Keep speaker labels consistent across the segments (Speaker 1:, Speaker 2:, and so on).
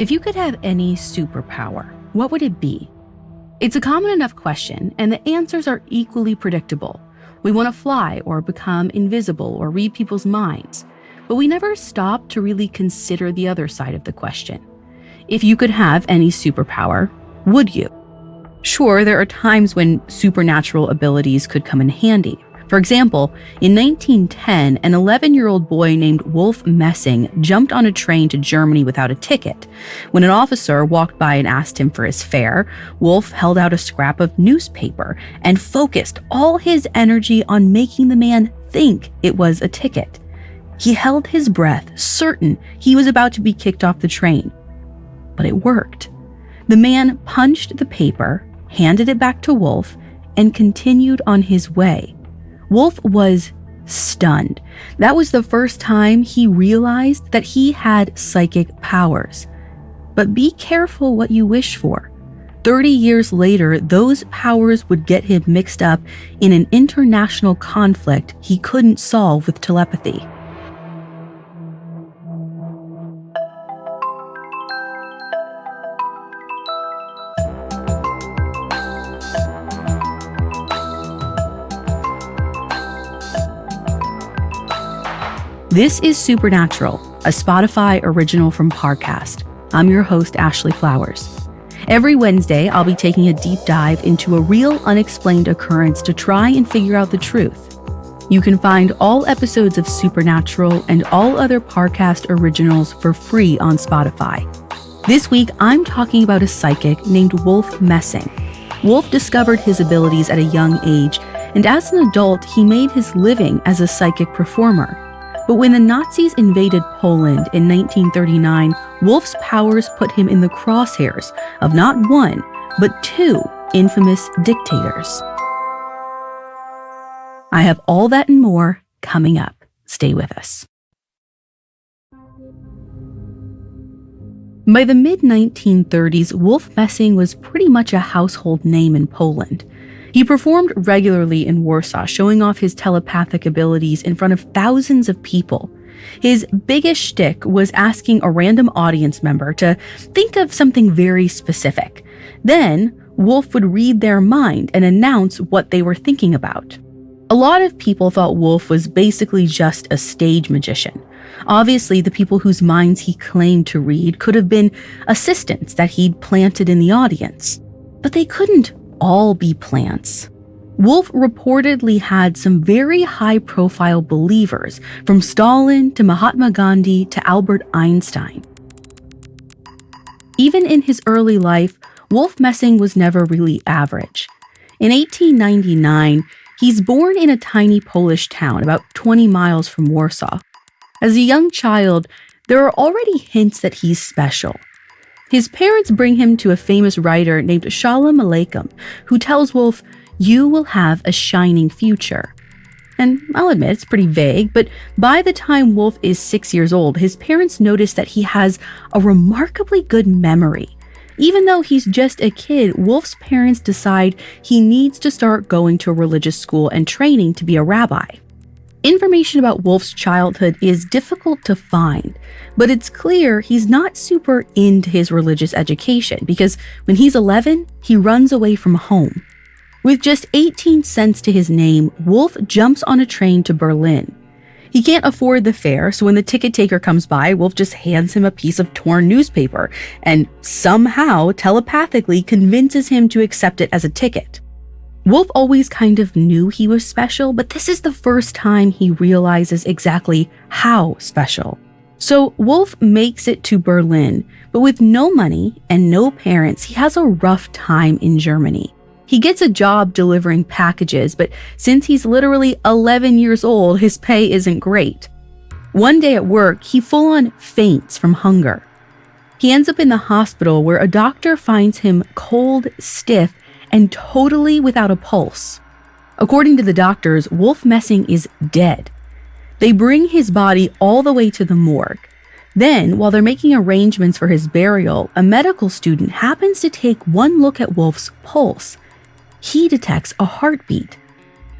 Speaker 1: If you could have any superpower, what would it be? It's a common enough question, and the answers are equally predictable. We want to fly or become invisible or read people's minds, but we never stop to really consider the other side of the question. If you could have any superpower, would you? Sure, there are times when supernatural abilities could come in handy. For example, in 1910, an 11-year-old boy named Wolf Messing jumped on a train to Germany without a ticket. When an officer walked by and asked him for his fare, Wolf held out a scrap of newspaper and focused all his energy on making the man think it was a ticket. He held his breath, certain he was about to be kicked off the train. But it worked. The man punched the paper, handed it back to Wolf, and continued on his way. Wolf was stunned. That was the first time he realized that he had psychic powers. But be careful what you wish for. 30 years later, those powers would get him mixed up in an international conflict he couldn't solve with telepathy. This is Supernatural, a Spotify original from Parcast. I'm your host, Ashley Flowers. Every Wednesday, I'll be taking a deep dive into a real unexplained occurrence to try and figure out the truth. You can find all episodes of Supernatural and all other Parcast originals for free on Spotify. This week, I'm talking about a psychic named Wolf Messing. Wolf discovered his abilities at a young age, and as an adult, he made his living as a psychic performer. But when the Nazis invaded Poland in 1939, Wolf's powers put him in the crosshairs of not one, but two infamous dictators. I have all that and more coming up. Stay with us. By the mid-1930s, Wolf Messing was pretty much a household name in Poland. He performed regularly in Warsaw, showing off his telepathic abilities in front of thousands of people. His biggest shtick was asking a random audience member to think of something very specific. Then, Wolf would read their mind and announce what they were thinking about. A lot of people thought Wolf was basically just a stage magician. Obviously, the people whose minds he claimed to read could have been assistants that he'd planted in the audience. But they couldn't all be plants. Wolf reportedly had some very high-profile believers, from Stalin to Mahatma Gandhi to Albert Einstein. Even in his early life, Wolf Messing was never really average. In 1899, he's born in a tiny Polish town about 20 miles from Warsaw. As a young child, there are already hints that he's special. His parents bring him to a famous writer named Shalom Aleichem, who tells Wolf, "You will have a shining future." And I'll admit, it's pretty vague, but by the time Wolf is 6 years old, his parents notice that he has a remarkably good memory. Even though he's just a kid, Wolf's parents decide he needs to start going to a religious school and training to be a rabbi. Information about Wolf's childhood is difficult to find, but it's clear he's not super into his religious education because when he's 11, he runs away from home. With just 18 cents to his name, Wolf jumps on a train to Berlin. He can't afford the fare, so when the ticket taker comes by, Wolf just hands him a piece of torn newspaper and somehow telepathically convinces him to accept it as a ticket. Wolf always kind of knew he was special, but this is the first time he realizes exactly how special. So Wolf makes it to Berlin, but with no money and no parents, he has a rough time in Germany. He gets a job delivering packages, but since he's literally 11 years old, his pay isn't great. One day at work, he full-on faints from hunger. He ends up in the hospital where a doctor finds him cold, stiff, and totally without a pulse. According to the doctors, Wolf Messing is dead. They bring his body all the way to the morgue. Then, while they're making arrangements for his burial, a medical student happens to take one look at Wolf's pulse. He detects a heartbeat.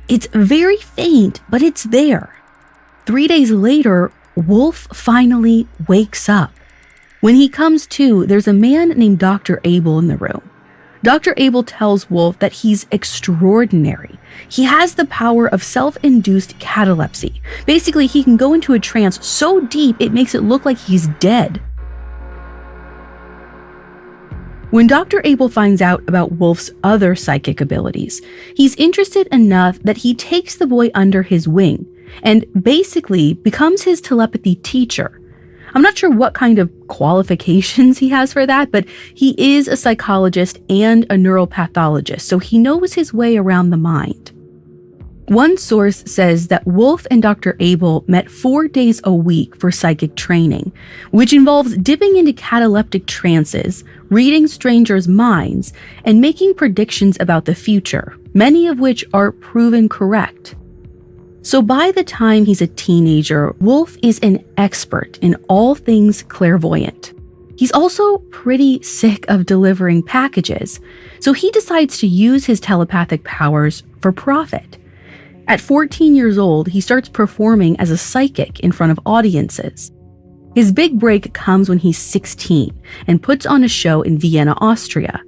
Speaker 1: It's very faint, but it's there. 3 days later, Wolf finally wakes up. When he comes to, there's a man named Dr. Abel in the room. Dr. Abel tells Wolf that he's extraordinary. He has the power of self-induced catalepsy. Basically, he can go into a trance so deep it makes it look like he's dead. When Dr. Abel finds out about Wolf's other psychic abilities, he's interested enough that he takes the boy under his wing and basically becomes his telepathy teacher. I'm not sure what kind of qualifications he has for that, but he is a psychologist and a neuropathologist, so he knows his way around the mind. One source says that Wolf and Dr. Abel met 4 days a week for psychic training, which involves dipping into cataleptic trances, reading strangers' minds, and making predictions about the future, many of which are proven correct. So by the time he's a teenager, Wolf is an expert in all things clairvoyant. He's also pretty sick of delivering packages, so he decides to use his telepathic powers for profit. At 14 years old, he starts performing as a psychic in front of audiences. His big break comes when he's 16 and puts on a show in Vienna, Austria.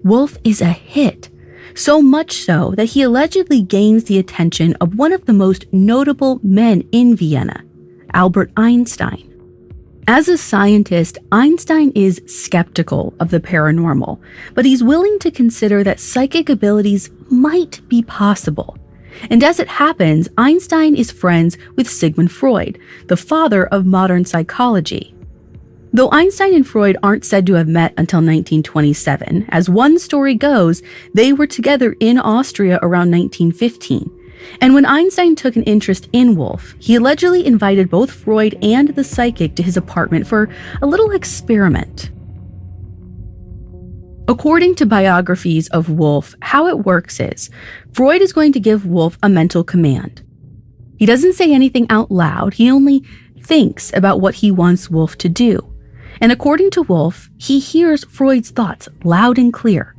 Speaker 1: Wolf is a hit, so much so that he allegedly gains the attention of one of the most notable men in Vienna, Albert Einstein. As a scientist, Einstein is skeptical of the paranormal, but he's willing to consider that psychic abilities might be possible. And as it happens, Einstein is friends with Sigmund Freud, the father of modern psychology. Though Einstein and Freud aren't said to have met until 1927, as one story goes, they were together in Austria around 1915. And when Einstein took an interest in Wolf, he allegedly invited both Freud and the psychic to his apartment for a little experiment. According to biographies of Wolf, how it works is, Freud is going to give Wolf a mental command. He doesn't say anything out loud, he only thinks about what he wants Wolf to do. And according to Wolf, he hears Freud's thoughts loud and clear.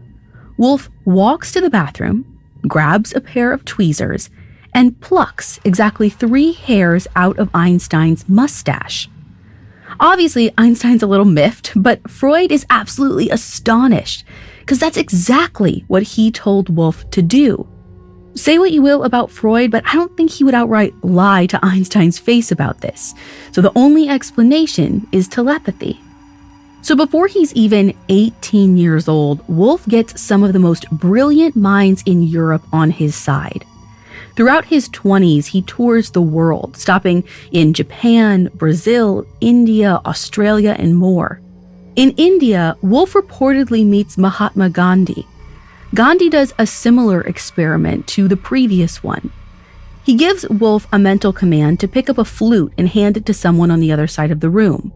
Speaker 1: Wolf walks to the bathroom, grabs a pair of tweezers, and plucks exactly 3 hairs out of Einstein's mustache. Obviously, Einstein's a little miffed, but Freud is absolutely astonished, because that's exactly what he told Wolf to do. Say what you will about Freud, but I don't think he would outright lie to Einstein's face about this. So the only explanation is telepathy. So before he's even 18 years old, Wolf gets some of the most brilliant minds in Europe on his side. Throughout his 20s, he tours the world, stopping in Japan, Brazil, India, Australia, and more. In India, Wolf reportedly meets Mahatma Gandhi. Gandhi does a similar experiment to the previous one. He gives Wolf a mental command to pick up a flute and hand it to someone on the other side of the room.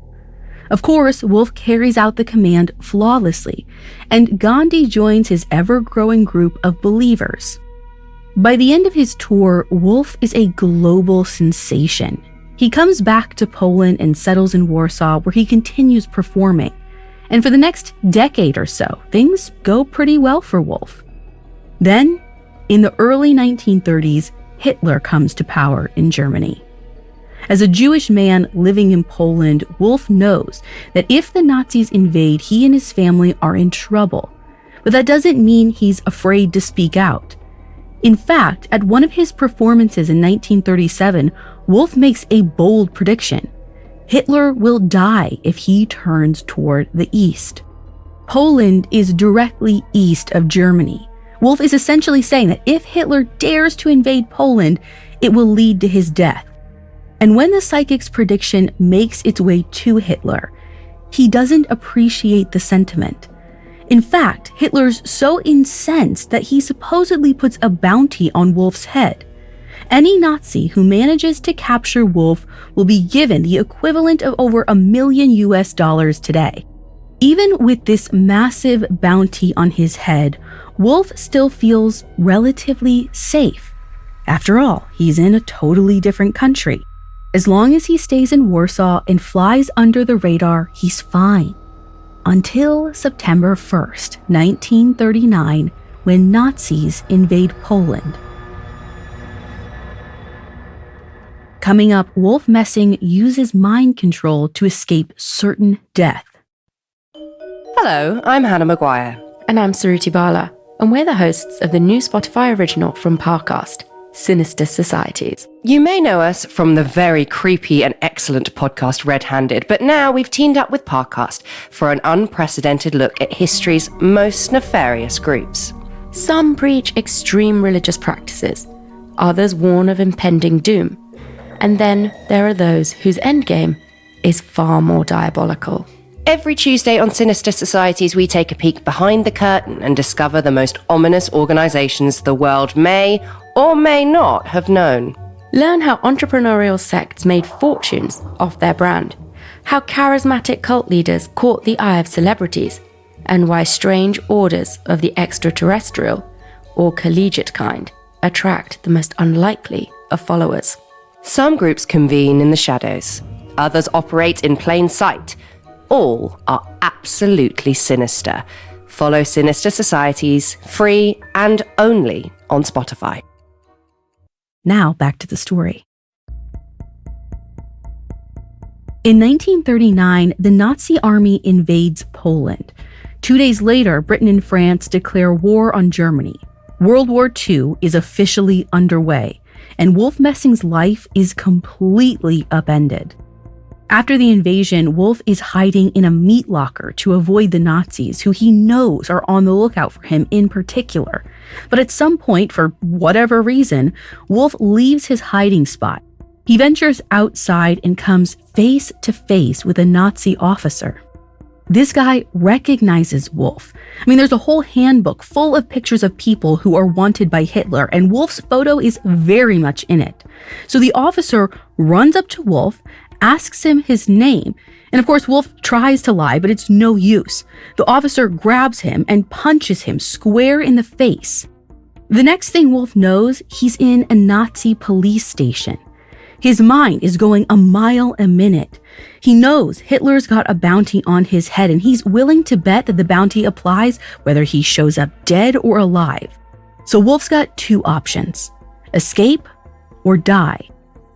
Speaker 1: Of course, Wolf carries out the command flawlessly, and Gandhi joins his ever-growing group of believers. By the end of his tour, Wolf is a global sensation. He comes back to Poland and settles in Warsaw, where he continues performing. And for the next decade or so, things go pretty well for Wolf. Then, in the early 1930s, Hitler comes to power in Germany. As a Jewish man living in Poland, Wolf knows that if the Nazis invade, he and his family are in trouble. But that doesn't mean he's afraid to speak out. In fact, at one of his performances in 1937, Wolf makes a bold prediction. Hitler will die if he turns toward the east. Poland is directly east of Germany. Wolf is essentially saying that if Hitler dares to invade Poland, it will lead to his death. And when the psychic's prediction makes its way to Hitler, he doesn't appreciate the sentiment. In fact, Hitler's so incensed that he supposedly puts a bounty on Wolf's head. Any Nazi who manages to capture Wolf will be given the equivalent of over $1 million today. Even with this massive bounty on his head, Wolf still feels relatively safe. After all, he's in a totally different country. As long as he stays in Warsaw and flies under the radar, he's fine. Until September 1st, 1939, when Nazis invade Poland. Coming up, Wolf Messing uses mind control to escape certain death.
Speaker 2: Hello, I'm Hannah Maguire.
Speaker 3: And I'm Suruthi Bala, and we're the hosts of the new Spotify original from Parcast, Sinister Societies.
Speaker 2: You may know us from the very creepy and excellent podcast Red Handed, but now we've teamed up with Parcast for an unprecedented look at history's most nefarious groups.
Speaker 3: Some preach extreme religious practices, others warn of impending doom, and then there are those whose endgame is far more diabolical.
Speaker 2: Every Tuesday on Sinister Societies, we take a peek behind the curtain and discover the most ominous organizations the world may or may not have known.
Speaker 3: Learn how entrepreneurial sects made fortunes off their brand, how charismatic cult leaders caught the eye of celebrities, and why strange orders of the extraterrestrial or collegiate kind attract the most unlikely of followers.
Speaker 2: Some groups convene in the shadows, others operate in plain sight. All are absolutely sinister. Follow Sinister Societies, free and only on Spotify.
Speaker 1: Now back to the story. In 1939, the Nazi army invades Poland. 2 days later, Britain and France declare war on Germany. World War II is officially underway, and Wolf Messing's life is completely upended. After the invasion, Wolf is hiding in a meat locker to avoid the Nazis, who he knows are on the lookout for him in particular. But at some point, for whatever reason, Wolf leaves his hiding spot. He ventures outside and comes face to face with a Nazi officer. This guy recognizes Wolf. There's a whole handbook full of pictures of people who are wanted by Hitler, and Wolf's photo is very much in it. So the officer runs up to Wolf, asks him his name, and of course Wolf tries to lie, but it's no use. The officer grabs him and punches him square in the face. The next thing Wolf knows, he's in a Nazi police station. His mind is going a mile a minute. He knows Hitler's got a bounty on his head, and he's willing to bet that the bounty applies whether he shows up dead or alive. So Wolf's got two options: escape or die.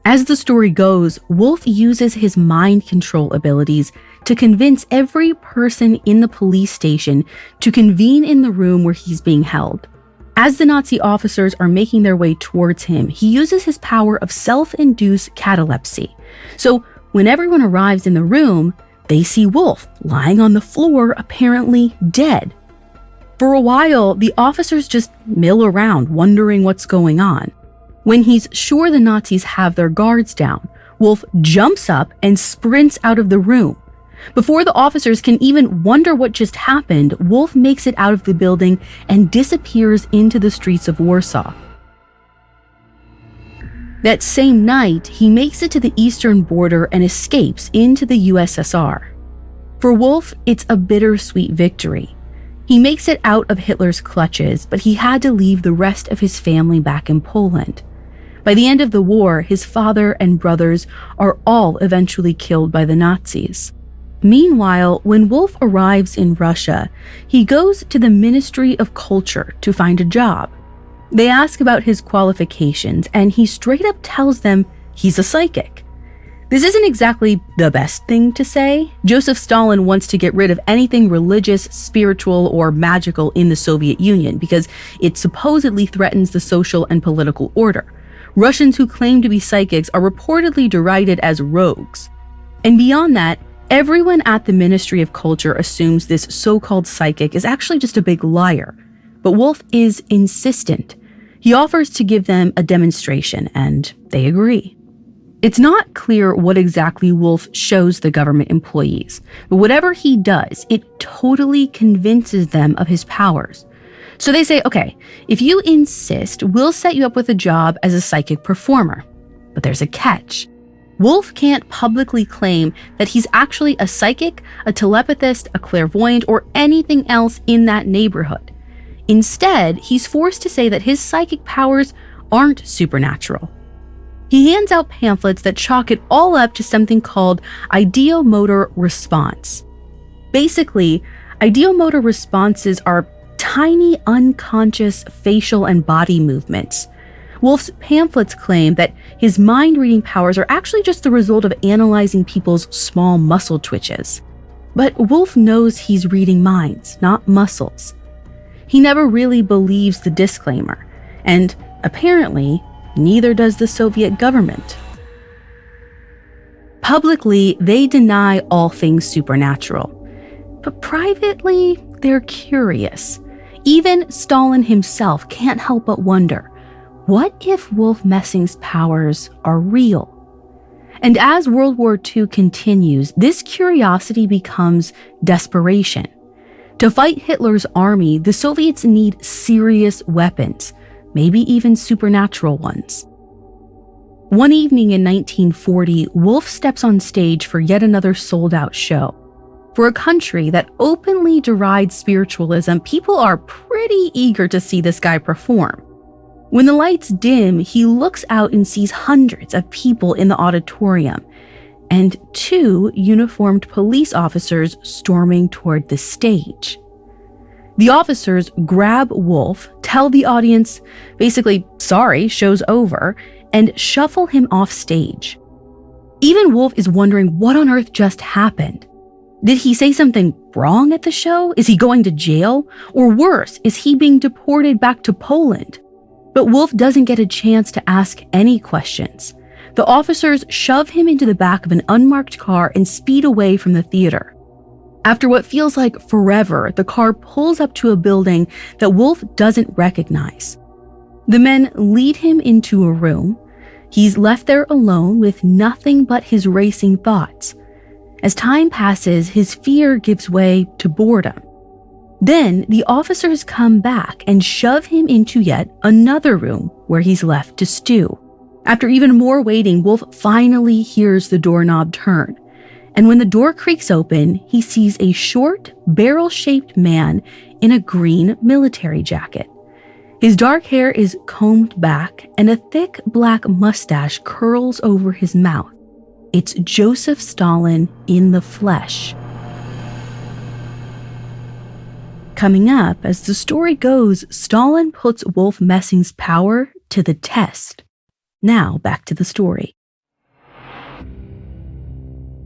Speaker 1: As the story goes, Wolf uses his mind control abilities to convince every person in the police station to convene in the room where he's being held. As the Nazi officers are making their way towards him, he uses his power of self-induced catalepsy. So when everyone arrives in the room, they see Wolf lying on the floor, apparently dead. For a while, the officers just mill around, wondering what's going on. When he's sure the Nazis have their guards down, Wolf jumps up and sprints out of the room. Before the officers can even wonder what just happened, Wolf makes it out of the building and disappears into the streets of Warsaw. That same night, he makes it to the eastern border and escapes into the USSR. For Wolf, it's a bittersweet victory. He makes it out of Hitler's clutches, but he had to leave the rest of his family back in Poland. By the end of the war, his father and brothers are all eventually killed by the Nazis. Meanwhile, when Wolf arrives in Russia, he goes to the Ministry of Culture to find a job. They ask about his qualifications, and he straight up tells them he's a psychic. This isn't exactly the best thing to say. Joseph Stalin wants to get rid of anything religious, spiritual, or magical in the Soviet Union because it supposedly threatens the social and political order. Russians who claim to be psychics are reportedly derided as rogues. And beyond that, everyone at the Ministry of Culture assumes this so-called psychic is actually just a big liar. But Wolf is insistent. He offers to give them a demonstration, and they agree. It's not clear what exactly Wolf shows the government employees, but whatever he does, it totally convinces them of his powers. So they say, okay, if you insist, we'll set you up with a job as a psychic performer. But there's a catch. Wolf can't publicly claim that he's actually a psychic, a telepathist, a clairvoyant, or anything else in that neighborhood. Instead, he's forced to say that his psychic powers aren't supernatural. He hands out pamphlets that chalk it all up to something called ideomotor response. Basically, ideomotor responses are tiny unconscious facial and body movements. Wolf's pamphlets claim that his mind-reading powers are actually just the result of analyzing people's small muscle twitches. But Wolf knows he's reading minds, not muscles. He never really believes the disclaimer, and apparently, neither does the Soviet government. Publicly, they deny all things supernatural, but privately, they're curious. Even Stalin himself can't help but wonder, what if Wolf Messing's powers are real? And as World War II continues, this curiosity becomes desperation. To fight Hitler's army, the Soviets need serious weapons, maybe even supernatural ones. One evening in 1940, Wolf steps on stage for yet another sold-out show. For a country that openly derides spiritualism, people are pretty eager to see this guy perform. When the lights dim, he looks out and sees hundreds of people in the auditorium, and 2 uniformed police officers storming toward the stage. The officers grab Wolf, tell the audience, basically, sorry, show's over, and shuffle him off stage. Even Wolf is wondering what on earth just happened. Did he say something wrong at the show? Is he going to jail? Or worse, is he being deported back to Poland? But Wolf doesn't get a chance to ask any questions. The officers shove him into the back of an unmarked car and speed away from the theater. After what feels like forever, the car pulls up to a building that Wolf doesn't recognize. The men lead him into a room. He's left there alone with nothing but his racing thoughts. As time passes, his fear gives way to boredom. Then the officers come back and shove him into yet another room where he's left to stew. After even more waiting, Wolf finally hears the doorknob turn. And when the door creaks open, he sees a short, barrel-shaped man in a green military jacket. His dark hair is combed back and a thick black mustache curls over his mouth. It's Joseph Stalin in the flesh. Coming up, as the story goes, Stalin puts Wolf Messing's power to the test. Now, back to the story.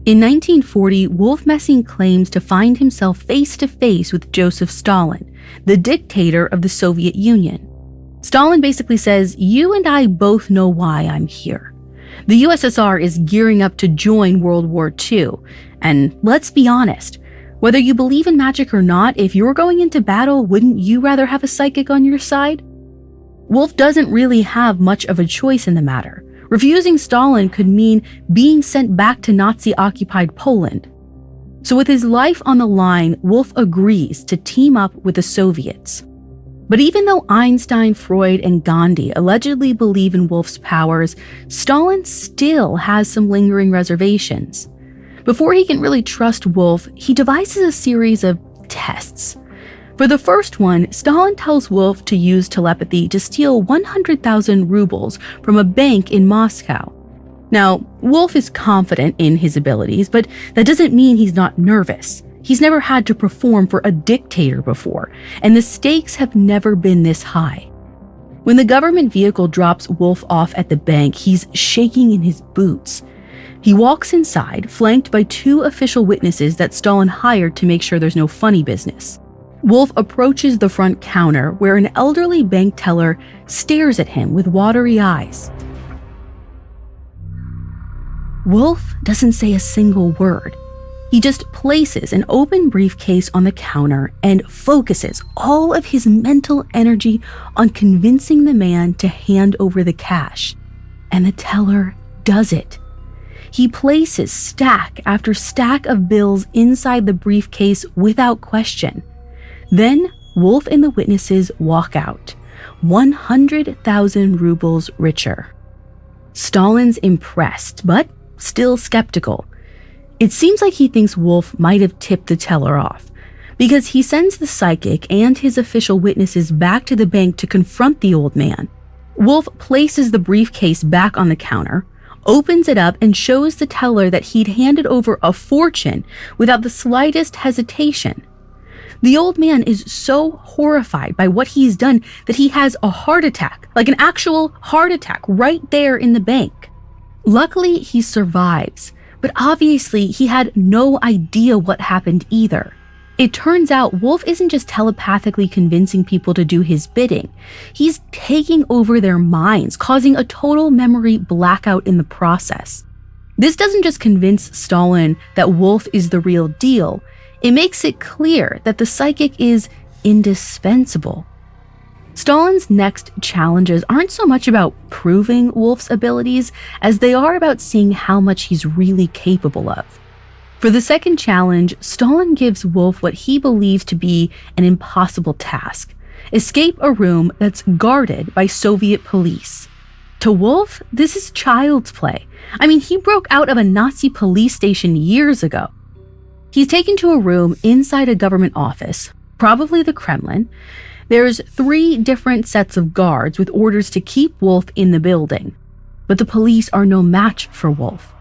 Speaker 1: In 1940, Wolf Messing claims to find himself face-to-face with Joseph Stalin, the dictator of the Soviet Union. Stalin basically says, "You and I both know why I'm here. The USSR is gearing up to join World War II, and let's be honest, whether you believe in magic or not, if you're going into battle, wouldn't you rather have a psychic on your side?" Wolf doesn't really have much of a choice in the matter. Refusing Stalin could mean being sent back to Nazi-occupied Poland. So with his life on the line, Wolf agrees to team up with the Soviets. But even though Einstein, Freud, and Gandhi allegedly believe in Wolf's powers, Stalin still has some lingering reservations. Before he can really trust Wolf, he devises a series of tests. For the first one, Stalin tells Wolf to use telepathy to steal 100,000 rubles from a bank in Moscow. Now, Wolf is confident in his abilities, but that doesn't mean he's not nervous. He's never had to perform for a dictator before, and the stakes have never been this high. When the government vehicle drops Wolf off at the bank, he's shaking in his boots. He walks inside, flanked by 2 official witnesses that Stalin hired to make sure there's no funny business. Wolf approaches the front counter, where an elderly bank teller stares at him with watery eyes. Wolf doesn't say a single word. He just places an open briefcase on the counter and focuses all of his mental energy on convincing the man to hand over the cash. And the teller does it. He places stack after stack of bills inside the briefcase without question. Then Wolf and the witnesses walk out, 100,000 rubles richer. Stalin's impressed, but still skeptical. It seems like he thinks Wolf might have tipped the teller off, because he sends the psychic and his official witnesses back to the bank to confront the old man. Wolf places the briefcase back on the counter, opens it up, and shows the teller that he'd handed over a fortune without the slightest hesitation. The old man is so horrified by what he's done that he has a heart attack, like an actual heart attack right there in the bank. Luckily, he survives, But obviously, he had no idea what happened either. It turns out Wolf isn't just telepathically convincing people to do his bidding. He's taking over their minds, causing a total memory blackout in the process. This doesn't just convince Stalin that Wolf is the real deal. It makes it clear that the psychic is indispensable. Stalin's next challenges aren't so much about proving Wolf's abilities as they are about seeing how much he's really capable of. For the second challenge, Stalin gives Wolf what he believes to be an impossible task: escape a room that's guarded by Soviet police. To Wolf, this is child's play. I mean, he broke out of a Nazi police station years ago. He's taken to a room inside a government office, probably the Kremlin. There's 3 different sets of guards with orders to keep Wolf in the building. But the police are no match for Wolf.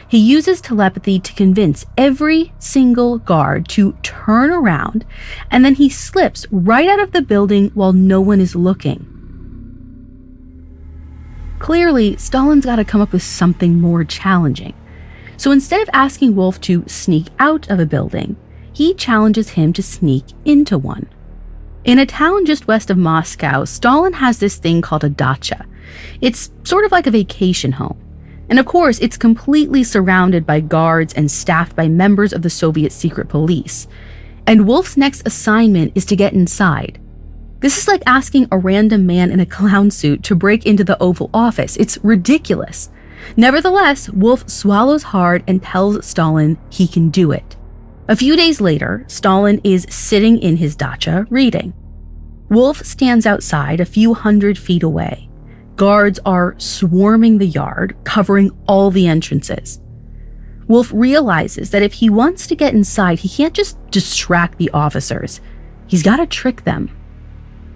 Speaker 1: He uses telepathy to convince every single guard to turn around, and then he slips right out of the building while no one is looking. Clearly, Stalin's got to come up with something more challenging. So instead of asking Wolf to sneak out of a building, he challenges him to sneak into one. In a town just west of Moscow, Stalin has this thing called a dacha. It's sort of like a vacation home. And of course, it's completely surrounded by guards and staffed by members of the Soviet secret police. And Wolf's next assignment is to get inside. This is like asking a random man in a clown suit to break into the Oval Office. It's ridiculous. Nevertheless, Wolf swallows hard and tells Stalin he can do it. A few days later, Stalin is sitting in his dacha reading. Wolf stands outside a few hundred feet away. Guards are swarming the yard, covering all the entrances. Wolf realizes that if he wants to get inside, he can't just distract the officers. He's got to trick them.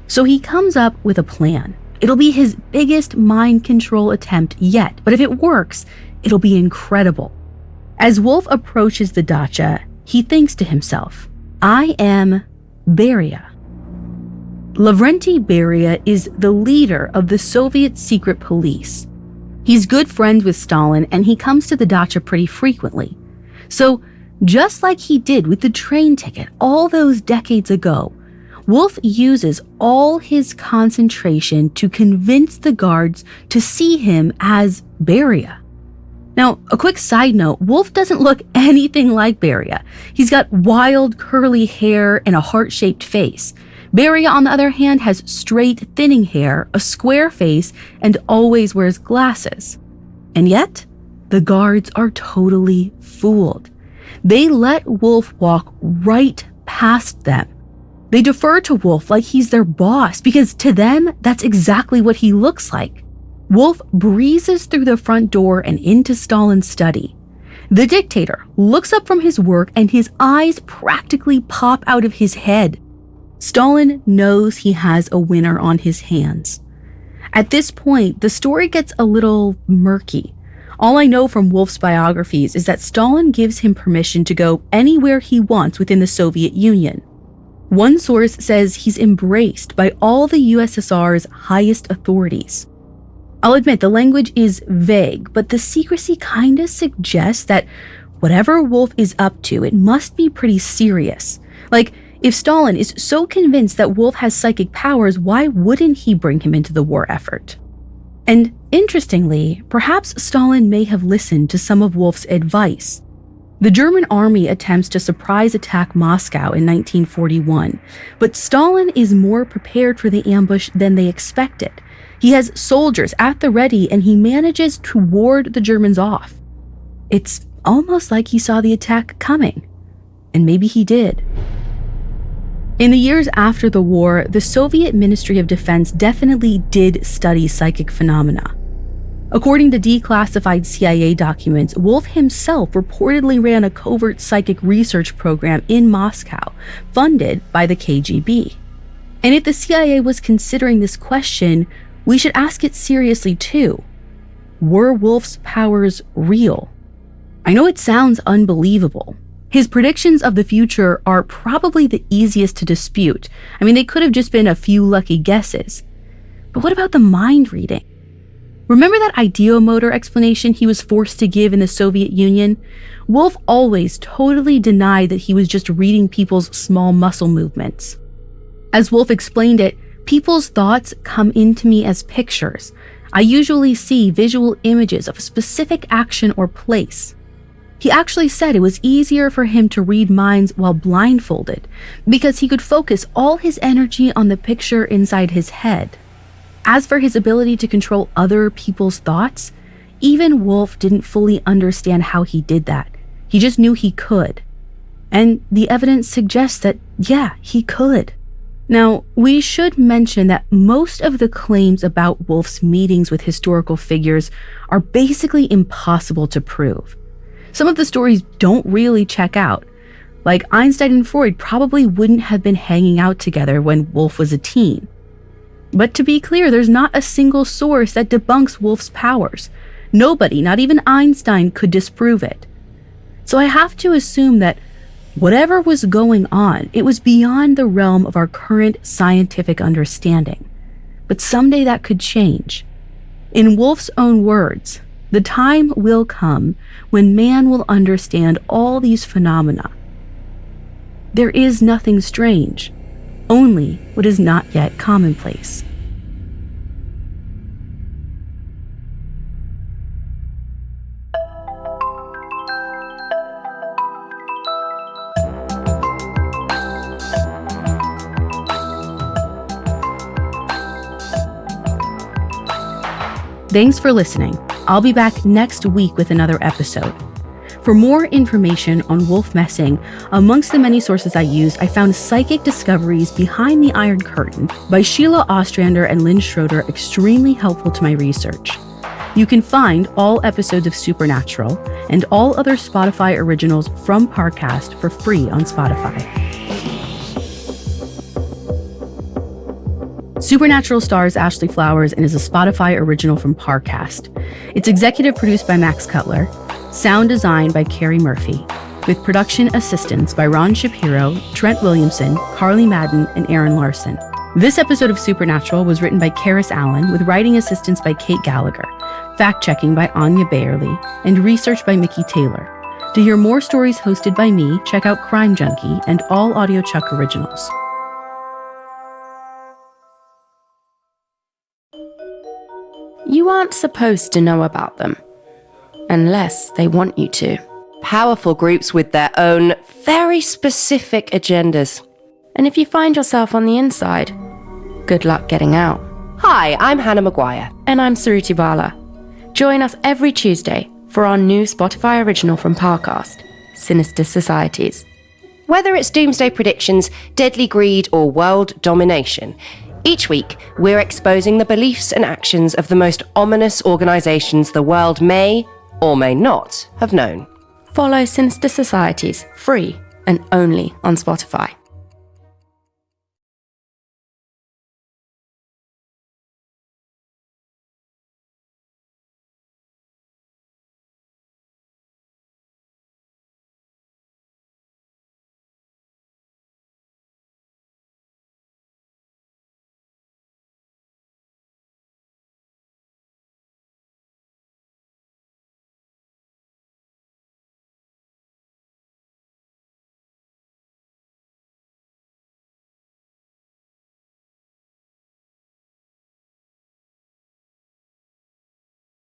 Speaker 1: So he comes up with a plan. It'll be his biggest mind control attempt yet, but if it works, it'll be incredible. As Wolf approaches the dacha, he thinks to himself, I am Beria. Lavrentiy Beria is the leader of the Soviet secret police. He's good friends with Stalin, and he comes to the dacha pretty frequently. So, just like he did with the train ticket all those decades ago, Wolf uses all his concentration to convince the guards to see him as Beria. Now, a quick side note, Wolf doesn't look anything like Beria. He's got wild, curly hair and a heart-shaped face. Beria, on the other hand, has straight, thinning hair, a square face, and always wears glasses. And yet, the guards are totally fooled. They let Wolf walk right past them. They defer to Wolf like he's their boss, because to them, that's exactly what he looks like. Wolf breezes through the front door and into Stalin's study. The dictator looks up from his work and his eyes practically pop out of his head. Stalin knows he has a winner on his hands. At this point, the story gets a little murky. All I know from Wolf's biographies is that Stalin gives him permission to go anywhere he wants within the Soviet Union. One source says he's embraced by all the USSR's highest authorities. I'll admit the language is vague, but the secrecy kinda suggests that whatever Wolf is up to, it must be pretty serious. Like, if Stalin is so convinced that Wolf has psychic powers, why wouldn't he bring him into the war effort? And interestingly, perhaps Stalin may have listened to some of Wolf's advice. The German army attempts to surprise attack Moscow in 1941, but Stalin is more prepared for the ambush than they expected. He has soldiers at the ready, and he manages to ward the Germans off. It's almost like he saw the attack coming, and maybe he did. In the years after the war, the Soviet Ministry of Defense definitely did study psychic phenomena. According to declassified CIA documents, Wolf himself reportedly ran a covert psychic research program in Moscow, funded by the KGB. And if the CIA was considering this question, we should ask it seriously too. Were Wolf's powers real? I know it sounds unbelievable. His predictions of the future are probably the easiest to dispute. I mean, they could have just been a few lucky guesses. But what about the mind reading? Remember that ideomotor explanation he was forced to give in the Soviet Union? Wolf always totally denied that he was just reading people's small muscle movements. As Wolf explained it, people's thoughts come into me as pictures. I usually see visual images of a specific action or place. He actually said it was easier for him to read minds while blindfolded because he could focus all his energy on the picture inside his head. As for his ability to control other people's thoughts, even Wolf didn't fully understand how he did that. He just knew he could. And the evidence suggests that, yeah, he could. Now, we should mention that most of the claims about Wolf's meetings with historical figures are basically impossible to prove. Some of the stories don't really check out. Like Einstein and Freud probably wouldn't have been hanging out together when Wolf was a teen. But to be clear, there's not a single source that debunks Wolf's powers. Nobody, not even Einstein, could disprove it. So I have to assume that whatever was going on, it was beyond the realm of our current scientific understanding. But someday that could change. In Wolf's own words, the time will come when man will understand all these phenomena. There is nothing strange, only what is not yet commonplace. Thanks for listening. I'll be back next week with another episode. For more information on Wolf Messing, amongst the many sources I used, I found Psychic Discoveries Behind the Iron Curtain by Sheila Ostrander and Lynn Schroeder extremely helpful to my research. You can find all episodes of Supernatural and all other Spotify originals from Parcast for free on Spotify. Supernatural stars Ashley Flowers and is a Spotify original from Parcast. It's executive produced by Max Cutler, sound designed by Carrie Murphy, with production assistance by Ron Shapiro, Trent Williamson, Carly Madden, and Aaron Larson. This episode of Supernatural was written by Karis Allen, with writing assistance by Kate Gallagher, fact-checking by Anya Bayerly, and research by Mickey Taylor. To hear more stories hosted by me, check out Crime Junkie and all Audio Chuck originals.
Speaker 3: You aren't supposed to know about them, unless they want you to.
Speaker 2: Powerful groups with their own very specific agendas.
Speaker 3: And if you find yourself on the inside, good luck getting out.
Speaker 2: Hi, I'm Hannah Maguire.
Speaker 3: And I'm Suruthi Bala. Join us every Tuesday for our new Spotify original from Parcast, Sinister Societies.
Speaker 2: Whether it's doomsday predictions, deadly greed, or world domination, each week we're exposing the beliefs and actions of the most ominous organizations the world may or may not have known.
Speaker 3: Follow Sinister Societies free and only on Spotify.